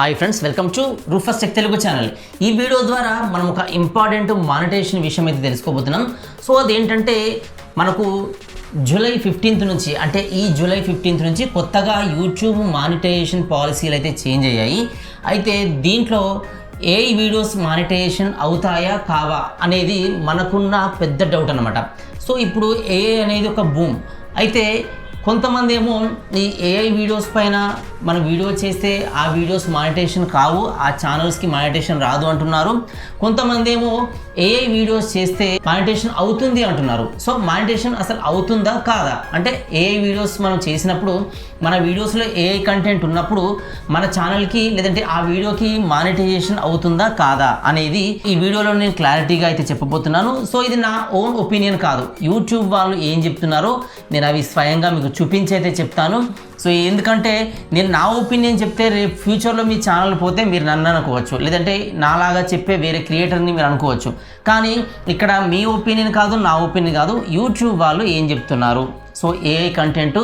Hi friends, welcome to రూఫస్ tech Telugu channel. ఈ video ద్వారా మనం ఒక ఇంపార్టెంట్ మానిటైజేషన్ విషయం అయితే తెలుసుకోబోతున్నాం. సో అదేంటంటే మనకు జూలై 15th నుంచి, అంటే ఈ జూలై 15th నుంచి కొత్తగా యూట్యూబ్ మానిటైజేషన్ పాలసీలు అయితే చేంజ్ అయ్యాయి. అయితే దీంట్లో ఏ వీడియోస్ మానిటైజేషన్ అవుతాయా కావా అనేది మనకున్న పెద్ద డౌట్ అన్నమాట. సో ఇప్పుడు ఏఐ అనేది ఒక బూమ్. అయితే కొంతమంది ఏమో ఈ ఏఐ వీడియోస్ పైన మన వీడియో చేస్తే ఆ వీడియోస్ మానిటైజేషన్ కావు, ఆ ఛానల్స్కి మానిటైజేషన్ రాదు అంటున్నారు. కొంతమంది ఏమో ఏఐ వీడియోస్ చేస్తే మానిటైజేషన్ అవుతుంది అంటున్నారు. సో మానిటైజేషన్ అసలు అవుతుందా కాదా, అంటే ఏఐ వీడియోస్ మనం చేసినప్పుడు మన వీడియోస్లో ఏఐ కంటెంట్ ఉన్నప్పుడు మన ఛానల్కి లేదంటే ఆ వీడియోకి మానిటైజేషన్ అవుతుందా కాదా అనేది ఈ వీడియోలో నేను క్లారిటీగా అయితే చెప్పబోతున్నాను. సో ఇది నా ఓన్ ఒపీనియన్ కాదు, యూట్యూబ్ వాళ్ళు ఏం చెప్తున్నారో నేను అవి స్వయంగా మీకు చూపించి అయితే చెప్తాను. సో ఎందుకంటే నేను నా ఒపీనియన్ చెప్తే రేపు ఫ్యూచర్లో మీ ఛానల్ పోతే మీరు నన్ను అనుకోవచ్చు, లేదంటే నాలాగా చెప్పే వేరే క్రియేటర్ని మీరు అనుకోవచ్చు. కానీ ఇక్కడ మీ ఒపీనియన్ కాదు, నా ఒపీనియన్ కాదు, యూట్యూబ్ వాళ్ళు ఏం చెప్తున్నారు. సో ఏఐ కంటెంట్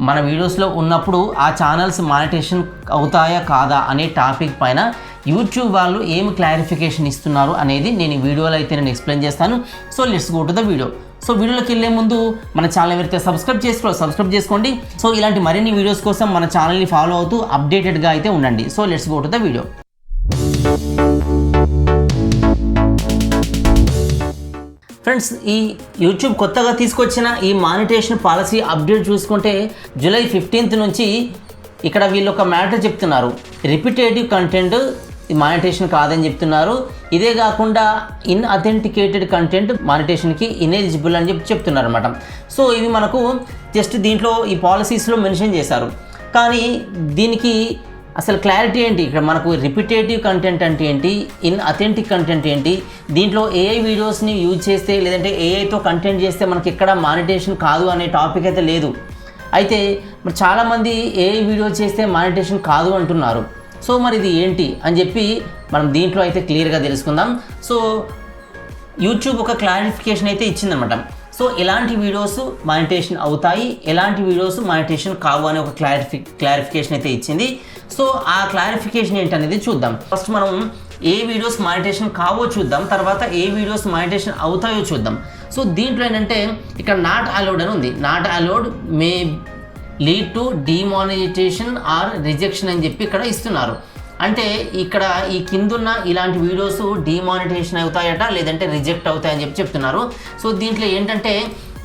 మన వీడియోస్లో ఉన్నప్పుడు ఆ ఛానల్స్ మానిటైజేషన్ అవుతాయా కాదా అనే టాపిక్ పైన యూట్యూబ్ వాళ్ళు ఏం క్లారిఫికేషన్ ఇస్తున్నారు అనేది నేను ఈ వీడియోలో అయితే నేను ఎక్స్ప్లెయిన్ చేస్తాను. So let's go to the video. So వీడియోలోకి వెళ్ళే ముందు మన ఛానల్ ఎవరైతే సబ్స్క్రైబ్ చేసుకోండి. సో ఇలాంటి మరిన్ని వీడియోస్ కోసం మన ఛానల్ని ఫాలో అవుతూ అప్డేటెడ్గా అయితే ఉండండి. So let's go to the video. Friends, ఈ యూట్యూబ్ కొత్తగా తీసుకొచ్చిన ఈ మానిటైజేషన్ పాలసీ అప్డేట్ చూసుకుంటే జూలై 15th నుంచి ఇక్కడ వీళ్ళు ఒక మ్యాటర్ చెప్తున్నారు. రిపిటేటివ్ కంటెంట్ మానిటైజేషన్ కాదని చెప్తున్నారు. ఇదే కాకుండా ఇన్అథెంటికేటెడ్ కంటెంట్ మానిటైజేషన్కి ఇనెలిజిబుల్ అని చెప్తున్నారు అనమాట. సో ఇవి మనకు జస్ట్ దీంట్లో ఈ పాలసీస్లో మెన్షన్ చేశారు. కానీ దీనికి అసలు క్లారిటీ ఏంటి, ఇక్కడ మనకు రిపిటేటివ్ కంటెంట్ అంటే ఏంటి, ఇన్అథెంటిక్ కంటెంట్ ఏంటి, దీంట్లో ఏఐ వీడియోస్ని యూజ్ చేస్తే లేదంటే ఏఐతో కంటెంట్ చేస్తే మనకి ఎక్కడ మానిటైజేషన్ కాదు అనే టాపిక్ అయితే లేదు. అయితే మరి చాలామంది ఏఐ వీడియో చేస్తే మానిటైజేషన్ కాదు అంటున్నారు. సో మరి ఇది ఏంటి అని చెప్పి మనం దీంట్లో అయితే క్లియర్గా తెలుసుకుందాం. సో యూట్యూబ్ ఒక క్లారిఫికేషన్ అయితే ఇచ్చిందనమాట. సో ఎలాంటి వీడియోస్ మానిటైజేషన్ అవుతాయి, ఎలాంటి వీడియోస్ మానిటైజేషన్ కావు అనే ఒక క్లారిఫికేషన్ అయితే ఇచ్చింది. సో ఆ క్లారిఫికేషన్ ఏంటనేది చూద్దాం. ఫస్ట్ మనం ఏ వీడియోస్ మానిటైజేషన్ కావో చూద్దాం, తర్వాత ఏ వీడియోస్ మానిటైజేషన్ అవుతాయో చూద్దాం. సో దీంట్లో ఏంటంటే ఇక్కడ నాట్ అలౌడ్ అని ఉంది. Not allowed may lead to demonetisation or rejection అని చెప్పి ఇక్కడ ఇస్తున్నారు. అంటే ఇక్కడ ఈ కిందున్న ఇలాంటి వీడియోస్ డిమానిటైజేషన్ అవుతాయట, లేదంటే రిజెక్ట్ అవుతాయని చెప్తున్నారు. సో దీంట్లో ఏంటంటే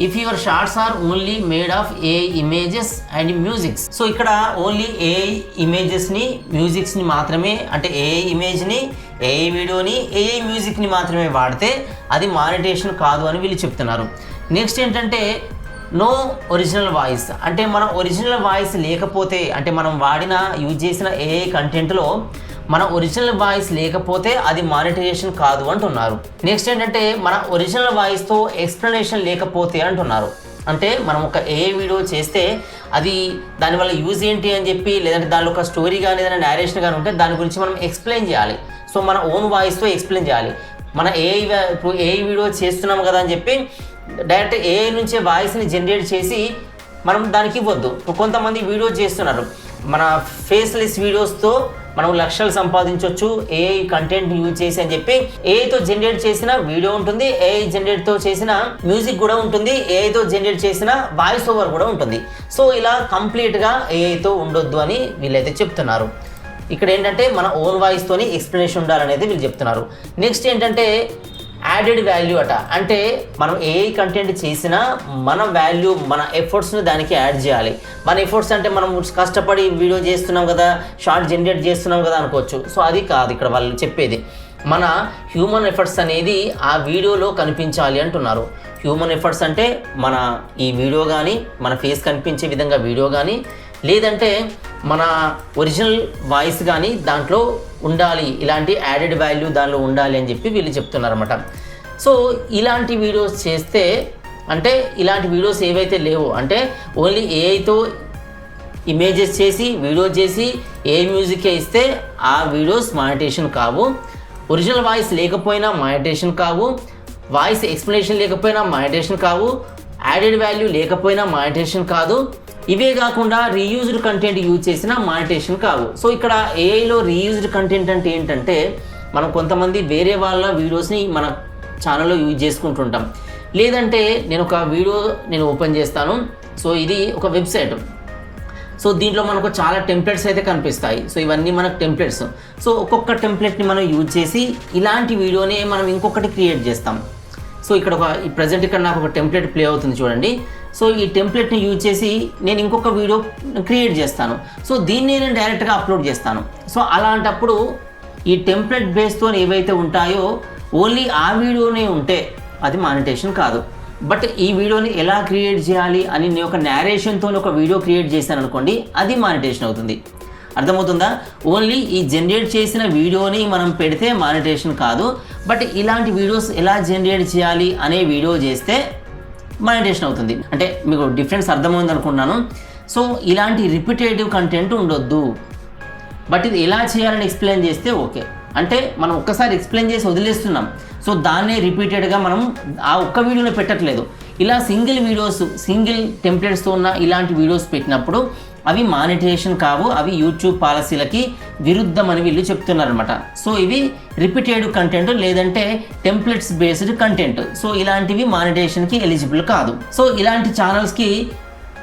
if your shorts are only made of AI images and musics. So ఇక్కడ ఓన్లీ ఏఐ ఇమేజెస్ని మ్యూజిక్స్ని మాత్రమే, అంటే ఏఐ ఇమేజ్ని, ఏఐ వీడియోని, ఏఐ మ్యూజిక్ని మాత్రమే వాడితే అది మానిటైజేషన్ కాదు అని వీళ్ళు చెప్తున్నారు. నెక్స్ట్ ఏంటంటే నో ఒరిజినల్ వాయిస్, అంటే మన ఒరిజినల్ వాయిస్ లేకపోతే, అంటే మనం వాడిన యూజ్ చేసిన ఏఐ కంటెంట్లో మన ఒరిజినల్ వాయిస్ లేకపోతే అది మానిటైజేషన్ కాదు అంటున్నారు. నెక్స్ట్ ఏంటంటే మన ఒరిజినల్ వాయిస్తో ఎక్స్ప్లెనేషన్ లేకపోతే అంటున్నారు. అంటే మనం ఒక ఏఐ వీడియో చేస్తే అది దానివల్ల యూజ్ ఏంటి అని చెప్పి, లేదంటే దానిలో ఒక స్టోరీ కానీ ఏదైనా నేరేషన్ కానీ ఉంటే దాని గురించి మనం ఎక్స్ప్లెయిన్ చేయాలి. సో మన ఓన్ వాయిస్తో ఎక్స్ప్లెయిన్ చేయాలి. మన ఇప్పుడు ఏఐ వీడియో చేస్తున్నాం కదా అని చెప్పి డైరెక్ట్ ఏఐ నుంచే వాయిస్ని జనరేట్ చేసి మనం దానికి ఇవ్వద్దు. కొంతమంది వీడియో చేస్తున్నారు, మన ఫేస్లెస్ వీడియోస్తో మనం లక్షలు సంపాదించవచ్చు ఏఐ కంటెంట్ యూజ్ చేసి అని చెప్పి ఏఐతో జనరేట్ చేసిన వీడియో ఉంటుంది, ఏఐ జనరేట్తో చేసిన మ్యూజిక్ కూడా ఉంటుంది, ఏఐతో జనరేట్ చేసిన వాయిస్ ఓవర్ కూడా ఉంటుంది. సో ఇలా కంప్లీట్గా ఏఐతో ఉండొద్దు అని వీళ్ళైతే చెప్తున్నారు. ఇక్కడ ఏంటంటే మన ఓన్ వాయిస్తోని ఎక్స్ప్లెనేషన్ ఉండాలనేది వీళ్ళు చెప్తున్నారు. నెక్స్ట్ ఏంటంటే యాడెడ్ వాల్యూ అట, అంటే మనం ఏఐ కంటెంట్ చేసినా మన వాల్యూ, మన ఎఫర్ట్స్ని దానికి యాడ్ చేయాలి. మన ఎఫర్ట్స్ అంటే మనం కష్టపడి వీడియో చేస్తున్నాం కదా, షార్ట్ జనరేట్ చేస్తున్నాం కదా అనుకోవచ్చు. సో అది కాదు ఇక్కడ వాళ్ళు చెప్పేది. మన హ్యూమన్ ఎఫర్ట్స్ అనేది ఆ వీడియోలో కనిపించాలి అంటున్నారు. హ్యూమన్ ఎఫర్ట్స్ అంటే మన ఈ వీడియో కానీ, మన ఫేస్ కనిపించే విధంగా వీడియో కానీ, లేదంటే మన ఒరిజినల్ వాయిస్ కానీ దాంట్లో ఉండాలి, ఇలాంటి యాడెడ్ వాల్యూ దానిలో ఉండాలి అని చెప్పి వీళ్ళు చెప్తున్నారన్నమాట. సో ఇలాంటి వీడియోస్ చేస్తే, అంటే ఇలాంటి వీడియోస్ ఏవైతే లేవో, అంటే ఓన్లీ ఏఐతో ఇమేజెస్ చేసి వీడియో చేసి ఏ మ్యూజికే ఇస్తే ఆ వీడియోస్ మానిటైజేషన్ కావు. ఒరిజినల్ వాయిస్ లేకపోయినా మానిటైజేషన్ కావు, వాయిస్ ఎక్స్ప్లెనేషన్ లేకపోయినా మానిటైజేషన్ కావు, యాడెడ్ వాల్యూ లేకపోయినా మానిటైజేషన్ కాదు, ఇవే కాకుండా రీయూజ్డ్ కంటెంట్ యూజ్ చేసిన మానిటేషన్ కావు. సో ఇక్కడ ఏఐలో రీయూజ్డ్ కంటెంట్ అంటే ఏంటంటే మనం కొంతమంది వేరే వాళ్ళ వీడియోస్ని మన ఛానల్లో యూజ్ చేసుకుంటుంటాం. లేదంటే నేను ఒక వీడియో ఓపెన్ చేస్తాను. సో ఇది ఒక వెబ్సైట్. సో దీంట్లో మనకు చాలా టెంప్లెట్స్ అయితే కనిపిస్తాయి. సో ఇవన్నీ మనకు టెంప్లెట్స్. సో ఒక్కొక్క టెంప్లెట్ని మనం యూజ్ చేసి ఇలాంటి వీడియోని మనం ఇంకొకటి క్రియేట్ చేస్తాం. సో ఇక్కడ ప్రజెంట్ ఇక్కడ నాకు ఒక టెంప్లెట్ ప్లే అవుతుంది చూడండి. సో ఈ టెంప్లెట్ని యూజ్ చేసి నేను ఇంకొక వీడియో క్రియేట్ చేస్తాను. సో దీన్ని నేను డైరెక్ట్గా అప్లోడ్ చేస్తాను. సో అలాంటప్పుడు ఈ టెంప్లెట్ బేస్తో ఏవైతే ఉంటాయో ఓన్లీ ఆ వీడియోనే ఉంటే అది మానిటేషన్ కాదు. బట్ ఈ వీడియోని ఎలా క్రియేట్ చేయాలి అని నేను ఒక నేరేషన్తో ఒక వీడియో క్రియేట్ చేశాను అనుకోండి, అది మానిటేషన్ అవుతుంది. అర్థమవుతుందా? ఓన్లీ ఈ జనరేట్ చేసిన వీడియోని మనం పెడితే మానిటేషన్ కాదు. బట్ ఇలాంటి వీడియోస్ ఎలా జనరేట్ చేయాలి అనే వీడియో చేస్తే మానిటేషన్ అవుతుంది. అంటే మీకు డిఫరెన్స్ అర్థమైంది అనుకుంటున్నాను. సో ఇలాంటి రిపిటేటివ్ కంటెంట్ ఉండొద్దు. బట్ ఇది ఎలా చేయాలని ఎక్స్ప్లెయిన్ చేస్తే ఓకే. అంటే మనం ఒక్కసారి ఎక్స్ప్లెయిన్ చేసి వదిలేస్తున్నాం. సో దాన్నే రిపీటెడ్గా మనం ఆ ఒక్క వీడియోని పెట్టట్లేదు. ఇలా సింగిల్ టెంప్లెట్స్తో ఉన్న ఇలాంటి వీడియోస్ పెట్టినప్పుడు అవి మానిటేషన్ కావు, అవి యూట్యూబ్ పాలసీలకి విరుద్ధం అని వీళ్ళు చెప్తున్నారనమాట. సో ఇవి రిపీటెడ్ కంటెంట్ లేదంటే టెంప్లెట్స్ బేస్డ్ కంటెంట్. సో ఇలాంటివి మానిటేషన్కి ఎలిజిబుల్ కాదు. సో ఇలాంటి ఛానల్స్కి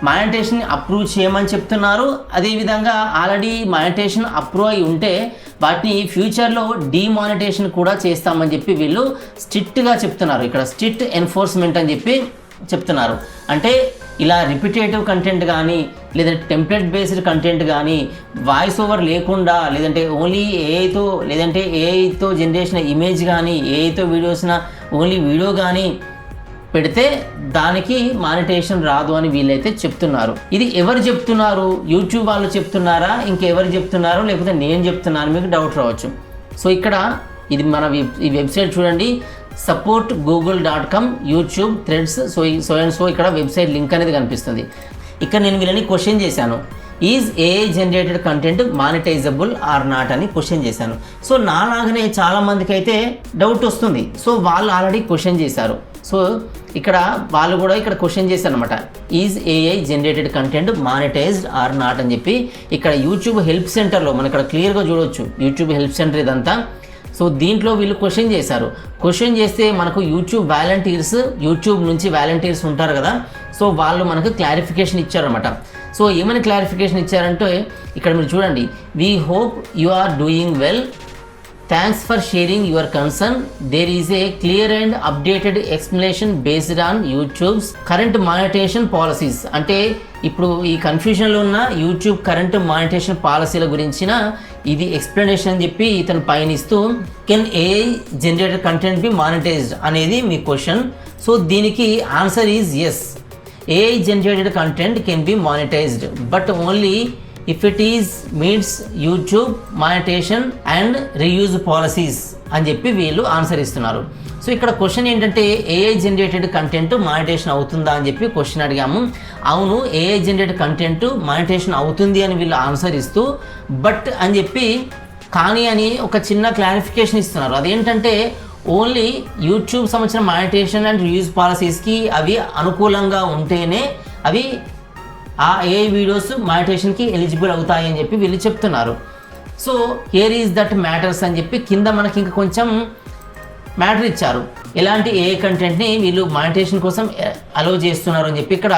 మానిటేషన్ అప్రూవ్ చేయమని చెప్తున్నారు. అదేవిధంగా ఆల్రెడీ మానిటేషన్ అప్రూవ్ అయి ఉంటే వాటిని ఫ్యూచర్లో డీమానిటేషన్ కూడా చేస్తామని చెప్పి వీళ్ళు స్ట్రిక్ట్గా చెప్తున్నారు. ఇక్కడ స్ట్రిక్ట్ ఎన్ఫోర్స్మెంట్ అని చెప్పి చెప్తున్నారు. అంటే ఇలా రిపిటేటివ్ కంటెంట్ కానీ లేదంటే టెంప్లెట్ బేస్డ్ కంటెంట్ కానీ వాయిస్ ఓవర్ లేకుండా లేదంటే ఓన్లీ ఏఐతో జనరేషన్ ఇమేజ్ కానీ ఏఐతో వీడియోస్న ఓన్లీ వీడియో కానీ పెడితే దానికి మానిటేషన్ రాదు అని వీళ్ళైతే చెప్తున్నారు. ఇది ఎవరు చెప్తున్నారు? యూట్యూబ్ వాళ్ళు చెప్తున్నారా, ఇంకెవరు చెప్తున్నారు, లేకపోతే నేను చెప్తున్నాను? మీకు డౌట్ రావచ్చు. సో ఇక్కడ ఇది మన ఈ వెబ్సైట్ చూడండి, supportgoogle.com యూట్యూబ్ థ్రెడ్స్. సో ఇక్కడ వెబ్సైట్ లింక్ అనేది కనిపిస్తుంది. ఇక్కడ నేను వీళ్ళని క్వశ్చన్ చేశాను, is AI generated content monetisable or not అని క్వశ్చన్ చేశాను. సో నాలాగనే చాలామందికి అయితే డౌట్ వస్తుంది. సో వాళ్ళు ఆల్రెడీ క్వశ్చన్ చేశారు. సో ఇక్కడ వాళ్ళు కూడా ఇక్కడ క్వశ్చన్ చేశారు అనమాట, is AI generated content monetised or not అని చెప్పి. ఇక్కడ యూట్యూబ్ హెల్ప్ సెంటర్లో మనం ఇక్కడ క్లియర్గా చూడవచ్చు, యూట్యూబ్ హెల్ప్ సెంటర్ ఇదంతా. సో దీంట్లో వీళ్ళు క్వశ్చన్ చేశారు. క్వశ్చన్ చేస్తే మనకు యూట్యూబ్ నుంచి వాలంటీర్స్ ఉంటారు కదా, సో వాళ్ళు మనకు క్లారిఫికేషన్ ఇచ్చారనమాట. సో ఏమైనా క్లారిఫికేషన్ ఇచ్చారంటే ఇక్కడ మీరు చూడండి, we hope you are doing well, thanks for sharing your concern, there is a clear and updated explanation based on YouTube's current monetisation policies. అంటే ఇప్పుడు ఈ కన్ఫ్యూజన్లో ఉన్న యూట్యూబ్ కరెంట్ మానిటేషన్ పాలసీల గురించిన ఇది ఎక్స్ప్లెనేషన్ అని చెప్పి ఇతను పయనిస్తూ, can AI generated content be monetised అనేది మీ క్వశ్చన్. సో దీనికి answer is yes, AI generated content can be monetised but only if it is meets YouTube monetization and reuse policies అని చెప్పి వీళ్ళు ఆన్సర్ ఇస్తున్నారు. సో ఇక్కడ క్వశ్చన్ ఏంటంటే AI generated content మానిటేషన్ అవుతుందా అని చెప్పి క్వశ్చన్ అడిగాము. అవును, ఏఐ జనరేటెడ్ కంటెంట్ మానిటేషన్ అవుతుంది అని వీళ్ళు ఆన్సర్ ఇస్తూ బట్ అని చెప్పి కానీ అని ఒక చిన్న క్లారిఫికేషన్ ఇస్తున్నారు. అదేంటంటే ఓన్లీ యూట్యూబ్ సంబంధించిన మానిటేషన్ అండ్ రీయూజ్ పాలసీస్కి అవి అనుకూలంగా ఉంటేనే అవి ఆ ఏఐ వీడియోస్ మానిటేషన్కి ఎలిజిబుల్ అవుతాయి అని చెప్పి వీళ్ళు చెప్తున్నారు. So here is that matters అని చెప్పి కింద మనకి ఇంకా కొంచెం మ్యాటర్ ఇచ్చారు, ఎలాంటి ఏఐ కంటెంట్ని వీళ్ళు మానిటేషన్ కోసం అలౌ చేస్తున్నారు అని చెప్పి ఇక్కడ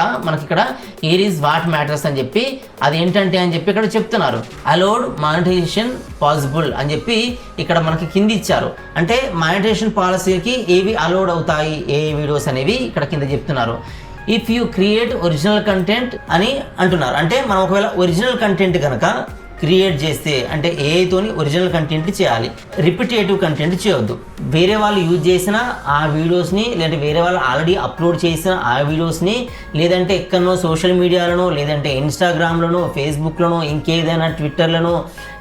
హియర్ ఈజ్ వాట్ మ్యాటర్స్ అని చెప్పి అదేంటంటే అని చెప్పి ఇక్కడ చెప్తున్నారు. అలౌడ్ మానిటైజేషన్ పాసిబుల్ అని చెప్పి ఇక్కడ మనకి కింద ఇచ్చారు. అంటే మానిటేషన్ పాలసీకి ఏవి అలౌడ్ అవుతాయి ఏఐ వీడియోస్ అనేవి ఇక్కడ కింద చెప్తున్నారు. If you create original content అని అంటున్నారు. అంటే మనం ఒకవేళ ఒరిజినల్ కంటెంట్ కనుక క్రియేట్ చేస్తే అంటే ఏఐతోని ఒరిజినల్ కంటెంట్ చేయాలి, రిపిటేటివ్ కంటెంట్ చేయొద్దు. వేరే వాళ్ళు యూజ్ చేసిన ఆ వీడియోస్ని లేదంటే వేరే వాళ్ళు ఆల్రెడీ అప్లోడ్ చేసిన ఆ వీడియోస్ని లేదంటే ఎక్కడనో సోషల్ మీడియాలోనో లేదంటే ఇన్స్టాగ్రామ్లోనో ఫేస్బుక్లోనో ఇంకేదైనా ట్విట్టర్లోనో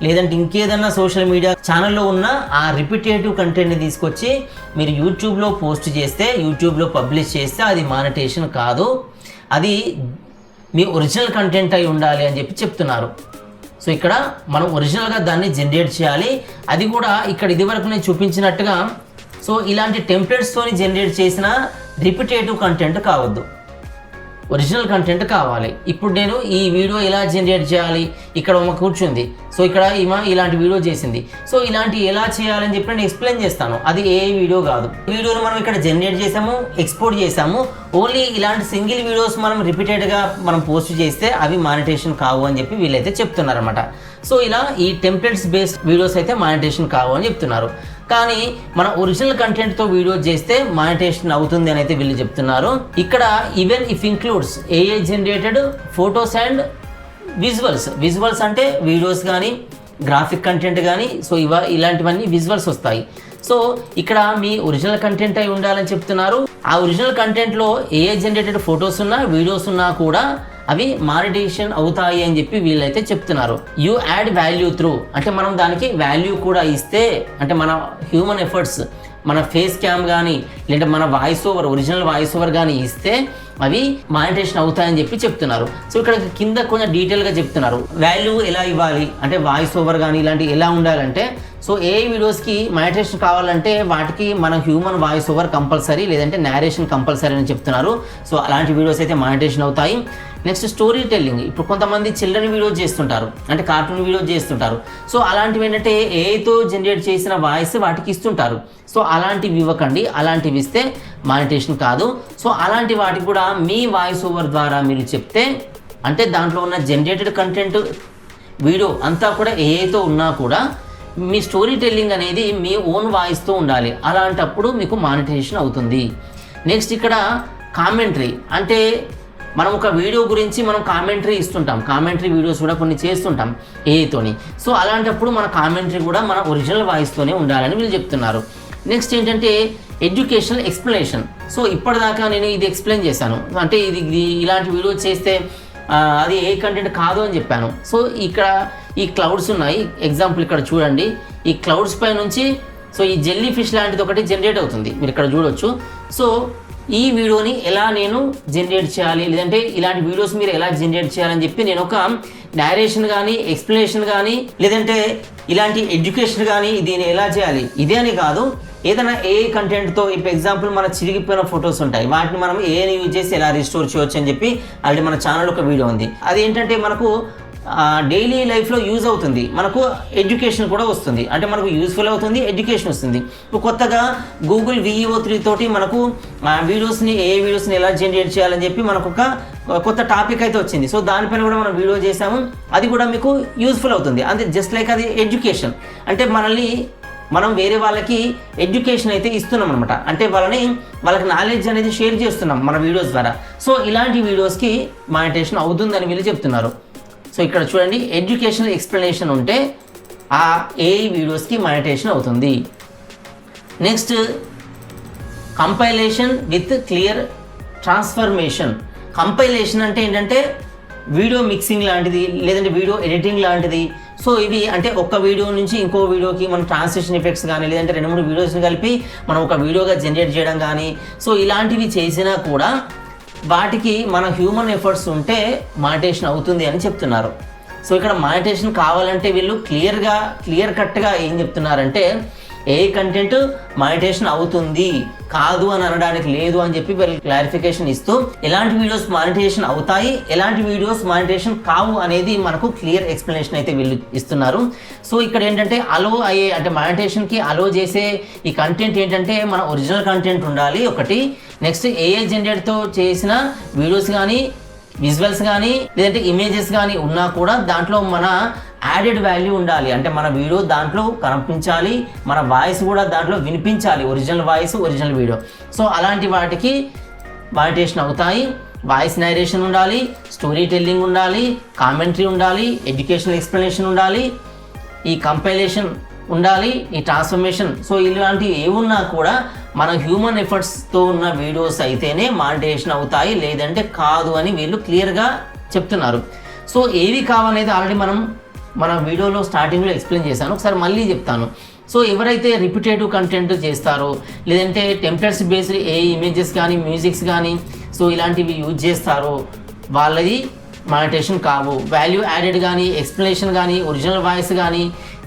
లేదంటే ఇంకేదైనా సోషల్ మీడియా ఛానల్లో ఉన్న ఆ రిపిటేటివ్ కంటెంట్ని తీసుకొచ్చి మీరు యూట్యూబ్లో పోస్ట్ చేస్తే, యూట్యూబ్లో పబ్లిష్ చేస్తే అది మానిటేషన్ కాదు, అది మీ ఒరిజినల్ కంటెంట్ అయి ఉండాలి అని చెప్పి చెప్తున్నారు. సో ఇక్కడ మనం ఒరిజినల్గా దాన్ని జనరేట్ చేయాలి. అది కూడా ఇక్కడ ఇదివరకు నేను చూపించినట్టుగా సో ఇలాంటి టెంప్లెట్స్తోని జనరేట్ చేసిన రిపిటేటివ్ కంటెంట్ కావద్దు. ఒరిజినల్ కంటెంట్ కావాలి. ఇప్పుడు నేను ఈ వీడియో ఎలా జనరేట్ చేయాలి, ఇక్కడ ఒక కూర్చుంది, సో ఇక్కడ ఇలాంటి వీడియో చేసింది, సో ఇలాంటి ఎలా చేయాలని చెప్పి నేను ఎక్స్ప్లెయిన్ చేస్తాను. అది ఏ వీడియో కాదు. వీడియోను మనం ఇక్కడ జనరేట్ చేసాము, ఎక్స్పోర్ట్ చేసాము. ఓన్లీ ఇలాంటి సింగిల్ వీడియోస్ మనం రిపీటెడ్గా మనం పోస్ట్ చేస్తే అవి మానిటేషన్ కావు అని చెప్పి వీళ్ళైతే చెప్తున్నారన్నమాట. సో ఇలా ఈ టెంప్లెట్స్ బేస్డ్ వీడియోస్ అయితే మానిటేషన్ కావు అని చెప్తున్నారు. కానీ మన ఒరిజినల్ కంటెంట్తో వీడియో చేస్తే మానిటేషన్ అవుతుంది అని అయితే వీళ్ళు చెప్తున్నారు. ఇక్కడ even if includes AI generated photos and visuals అంటే వీడియోస్ కానీ గ్రాఫిక్ కంటెంట్ కానీ, సో ఇలాంటివన్నీ విజువల్స్ వస్తాయి. సో ఇక్కడ మీ ఒరిజినల్ కంటెంట్ అయి ఉండాలని చెప్తున్నారు. ఆ ఒరిజినల్ కంటెంట్లో ఏఐ జనరేటెడ్ ఫొటోస్ ఉన్నా వీడియోస్ ఉన్నా కూడా అవి మానిటేషన్ అవుతాయి అని చెప్పి వీళ్ళైతే చెప్తున్నారు. యూ యాడ్ వాల్యూ త్రూ అంటే మనం దానికి వాల్యూ కూడా ఇస్తే, అంటే మన హ్యూమన్ ఎఫర్ట్స్, మన ఫేస్ క్యామ్ కానీ లేదంటే మన ఒరిజినల్ వాయిస్ ఓవర్ కానీ ఇస్తే అవి మానిటేషన్ అవుతాయని చెప్పి చెప్తున్నారు. సో ఇక్కడ కింద కొంచెం డీటెయిల్గా చెప్తున్నారు వాల్యూ ఎలా ఇవ్వాలి, అంటే వాయిస్ ఓవర్ కానీ ఇలాంటివి ఎలా ఉండాలంటే, సో ఏ వీడియోస్కి మానిటేషన్ కావాలంటే వాటికి మన హ్యూమన్ వాయిస్ ఓవర్ కంపల్సరీ, లేదంటే నేరేషన్ కంపల్సరీ అని చెప్తున్నారు. సో అలాంటి వీడియోస్ అయితే మానిటేషన్ అవుతాయి. Next story telling. ఇప్పుడు కొంతమంది చిల్డ్రన్ వీడియోస్ చేస్తుంటారు, అంటే కార్టూన్ వీడియోస్ చేస్తుంటారు. సో అలాంటివి ఏంటంటే ఏఐతో జనరేట్ చేసిన వాయిస్ వాటికి ఇస్తుంటారు. సో అలాంటివి ఇవ్వకండి, అలాంటివి ఇస్తే మానిటేషన్ కాదు. సో అలాంటి వాటికి కూడా మీ వాయిస్ ఓవర్ ద్వారా మీరు చెప్తే, అంటే దాంట్లో ఉన్న జనరేటెడ్ కంటెంట్ వీడియో అంతా కూడా ఏఐతో ఉన్నా కూడా మీ స్టోరీ టెల్లింగ్ అనేది మీ ఓన్ వాయిస్తో ఉండాలి. అలాంటప్పుడు మీకు మానిటైజేషన్ అవుతుంది. నెక్స్ట్ ఇక్కడ కామెంటరీ. అంటే మనం ఒక వీడియో గురించి మనం కామెంటరీ ఇస్తుంటాం, కామెంటరీ వీడియోస్ కూడా కొన్ని చేస్తుంటాం ఏఐతోని. సో అలాంటప్పుడు మన కామెంటరీ కూడా మన ఒరిజినల్ వాయిస్తోనే ఉండాలని వీళ్ళు చెప్తున్నారు. నెక్స్ట్ ఏంటంటే ఎడ్యుకేషనల్ ఎక్స్ప్లెనేషన్. సో ఇప్పటిదాకా నేను ఇది ఎక్స్ప్లెయిన్ చేశాను, అంటే ఇది ఇలాంటి వీడియో చేస్తే అది ఏ కంటెంట్ కాదు అని చెప్పాను. సో ఇక్కడ ఈ క్లౌడ్స్ ఉన్నాయి, ఎగ్జాంపుల్ ఇక్కడ చూడండి. ఈ క్లౌడ్స్ పై నుంచి సో ఈ జెల్లీ ఫిష్ లాంటిది ఒకటి జనరేట్ అవుతుంది, మీరు ఇక్కడ చూడొచ్చు. సో ఈ వీడియోని ఎలా నేను జనరేట్ చేయాలి, లేదంటే ఇలాంటి వీడియోస్ మీరు ఎలా జనరేట్ చేయాలని చెప్పి నేను ఒక నేరేషన్ కానీ ఎక్స్ప్లెనేషన్ కానీ లేదంటే ఇలాంటి ఎడ్యుకేషన్ కానీ దీన్ని ఎలా చేయాలి ఇదే అని కాదు, ఏదైనా ఏ కంటెంట్తో. ఇప్పుడు ఎగ్జాంపుల్ మన చిరిగిపోయిన ఫొటోస్ ఉంటాయి, వాటిని మనం ఏఐని యూజ్ చేసి ఎలా రిస్టోర్ చేయవచ్చు అని చెప్పి ఆల్రెడీ మన ఛానల్ ఒక వీడియో ఉంది. అది ఏంటంటే మనకు డైలీ లైఫ్లో యూజ్ అవుతుంది, మనకు ఎడ్యుకేషన్ కూడా వస్తుంది, అంటే మనకు యూస్ఫుల్ అవుతుంది, ఎడ్యుకేషన్ వస్తుంది. ఇప్పుడు కొత్తగా గూగుల్ VEO3 తోటి మనకు వీడియోస్ని ఎలా జనరేట్ చేయాలని చెప్పి మనకు ఒక కొత్త టాపిక్ అయితే వచ్చింది. సో దానిపైన కూడా మనం వీడియో చేసాము, అది కూడా మీకు యూస్ఫుల్ అవుతుంది. అంతే, జస్ట్ లైక్ అది ఎడ్యుకేషన్. అంటే మనం వేరే వాళ్ళకి ఎడ్యుకేషన్ అయితే ఇస్తున్నాం అనమాట, అంటే వాళ్ళకి నాలెడ్జ్ అనేది షేర్ చేస్తున్నాం మన వీడియోస్ ద్వారా. సో ఇలాంటి వీడియోస్కి మానిటేషన్ అవుతుందని వీళ్ళు చెప్తున్నారు. సో ఇక్కడ చూడండి, ఎడ్యుకేషనల్ ఎక్స్ప్లెనేషన్ ఉంటే ఆ ఏఐ వీడియోస్కి మానిటేషన్ అవుతుంది. Next compilation with clear transformation. Compilation అంటే ఏంటంటే వీడియో మిక్సింగ్ లాంటిది, లేదంటే వీడియో ఎడిటింగ్ లాంటిది. సో ఇవి అంటే ఒక వీడియో నుంచి ఇంకో వీడియోకి మనం ట్రాన్స్లేషన్ ఎఫెక్ట్స్ కానీ లేదంటే 2-3 వీడియోస్ని కలిపి మనం ఒక వీడియోగా జనరేట్ చేయడం కానీ, సో ఇలాంటివి చేసినా కూడా వాటికి మన హ్యూమన్ ఎఫర్ట్స్ ఉంటే మానిటేషన్ అవుతుంది అని చెప్తున్నారు. సో ఇక్కడ మానిటేషన్ కావాలంటే వీళ్ళు క్లియర్ కట్గా ఏం చెప్తున్నారంటే ఏ కంటెంట్ మానిటేషన్ అవుతుంది, కాదు అని అనడానికి లేదు అని చెప్పి వీళ్ళు క్లారిఫికేషన్ ఇస్తూ ఎలాంటి వీడియోస్ మానిటేషన్ అవుతాయి, ఎలాంటి వీడియోస్ మానిటేషన్ కావు అనేది మనకు క్లియర్ ఎక్స్ప్లెనేషన్ అయితే వీళ్ళు ఇస్తున్నారు. సో ఇక్కడ ఏంటంటే అలో అయ్యే, అంటే మానిటేషన్కి అలో చేసే ఈ కంటెంట్ ఏంటంటే మన ఒరిజినల్ కంటెంట్ ఉండాలి ఒకటి. నెక్స్ట్ ఏఐ జనరేట్తో చేసిన వీడియోస్ కానీ విజువల్స్ కానీ లేదంటే ఇమేజెస్ కానీ ఉన్నా కూడా దాంట్లో మన యాడెడ్ వాల్యూ ఉండాలి, అంటే మన వీడియో దాంట్లో కనిపించాలి, మన వాయిస్ కూడా దాంట్లో వినిపించాలి, original voice original video. So అలాంటి వాటికి మానిటేషన్ అవుతాయి. వాయిస్ నరేషన్ ఉండాలి, స్టోరీ టెల్లింగ్ ఉండాలి, కామెంటరీ ఉండాలి, ఎడ్యుకేషనల్ ఎక్స్ప్లెనేషన్ ఉండాలి, ఈ కంపైలేషన్ ఉండాలి, ఈ ట్రాన్స్ఫర్మేషన్. సో ఇలాంటివి ఏమున్నా కూడా మన హ్యూమన్ ఎఫర్ట్స్తో ఉన్న వీడియోస్ అయితేనే మానిటైజేషన్ అవుతాయి, లేదంటే కాదు అని వీళ్ళు క్లియర్గా చెప్తున్నారు. సో ఏవి కావనేది ఆల్రెడీ మన వీడియోలో స్టార్టింగ్లో ఎక్స్ప్లెయిన్ చేశాను, ఒకసారి మళ్ళీ చెప్తాను. సో ఎవరైతే రిపిటేటివ్ కంటెంట్ చేస్తారో లేదంటే టెంప్లెట్స్ బేస్డ్ ఏ ఇమేజెస్ కానీ మ్యూజిక్స్ కానీ సో ఇలాంటివి యూజ్ చేస్తారో వాళ్ళది మానిటైజేషన్ కావు. వాల్యూ యాడెడ్ కానీ ఎక్స్ప్లెనేషన్ కానీ ఒరిజినల్ వాయిస్ కానీ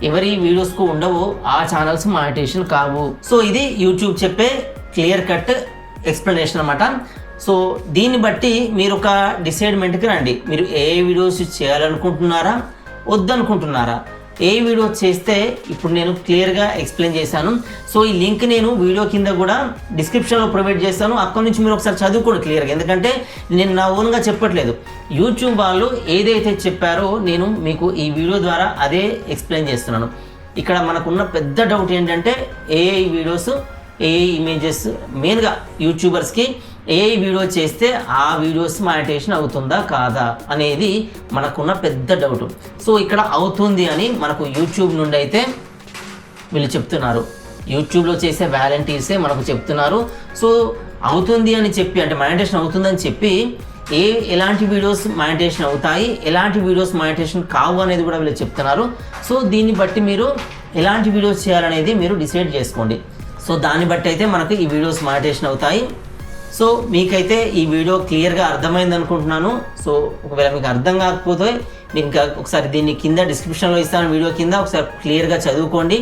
ఎవరి వీడియోస్కు ఉండవో ఆ ఛానల్స్ మానిటైజేషన్ కావు. సో ఇది యూట్యూబ్ చెప్పే క్లియర్ కట్ ఎక్స్ప్లెనేషన్ అన్నమాట. సో దీన్ని బట్టి మీరు ఒక డిసైడ్మెంట్కి రండి. మీరు ఏ వీడియోస్ చేయాలనుకుంటున్నారా, వద్దనుకుంటున్నారా, ఏ వీడియో చేస్తే ఇప్పుడు నేను క్లియర్గా ఎక్స్ప్లెయిన్ చేశాను. సో ఈ లింక్ నేను వీడియో కింద కూడా డిస్క్రిప్షన్లో ప్రొవైడ్ చేస్తాను. అక్కడి నుంచి మీరు ఒకసారి చదువుకోండి క్లియర్గా. ఎందుకంటే నేను నా ఓన్గా చెప్పట్లేదు, యూట్యూబ్ వాళ్ళు ఏదైతే చెప్పారో నేను మీకు ఈ వీడియో ద్వారా అదే ఎక్స్ప్లెయిన్ చేస్తున్నాను. ఇక్కడ మనకున్న పెద్ద డౌట్ ఏంటంటే ఏఐ వీడియోస్, ఏఐ ఇమేజెస్, మెయిన్గా యూట్యూబర్స్కి ఏఐ వీడియో చేస్తే ఆ వీడియోస్ మానిటైజేషన్ అవుతుందా కాదా అనేది మనకున్న పెద్ద డౌట్. సో ఇక్కడ అవుతుంది అని మనకు యూట్యూబ్ నుండి అయితే వీళ్ళు చెప్తున్నారు. యూట్యూబ్లో చేసే వాలంటీర్సే మనకు చెప్తున్నారు. సో అవుతుంది అని చెప్పి, అంటే మానిటైజేషన్ అవుతుందని చెప్పి ఎలాంటి వీడియోస్ మానిటైజేషన్ అవుతాయి, ఎలాంటి వీడియోస్ మానిటైజేషన్ కావు అనేది కూడా వీళ్ళు చెప్తున్నారు. సో దీన్ని బట్టి మీరు ఎలాంటి వీడియోస్ చేయాలనేది మీరు డిసైడ్ చేసుకోండి. సో దాన్ని బట్టి అయితే మనకు ఈ వీడియోస్ మానిటైజేషన్ అవుతాయి. సో మీకైతే ఈ వీడియో క్లియర్గా అర్థమైంది అనుకుంటున్నాను. సో ఒకవేళ మీకు అర్థం కాకపోతే మీకు ఇంకా ఒకసారి దీన్ని కింద డిస్క్రిప్షన్లో ఇస్తాను, వీడియో కింద ఒకసారి క్లియర్గా చదువుకోండి.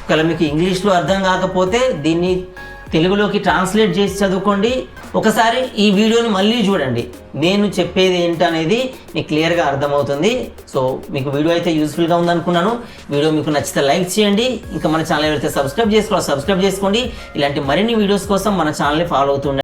ఒకవేళ మీకు ఇంగ్లీష్లో అర్థం కాకపోతే దీన్ని తెలుగులోకి ట్రాన్స్లేట్ చేసి చదువుకోండి. ఒకసారి ఈ వీడియోని మళ్ళీ చూడండి, నేను చెప్పేది ఏంటనేది మీకు క్లియర్గా అర్థమవుతుంది. సో మీకు వీడియో అయితే యూస్ఫుల్గా ఉందనుకున్నాను. వీడియో మీకు నచ్చితే లైక్ చేయండి. ఇంకా మన ఛానల్ ఎవరైతే సబ్స్క్రైబ్ చేసుకోండి. ఇలాంటి మరిన్ని వీడియోస్ కోసం మన ఛానల్ని ఫాలో అవుతుండండి.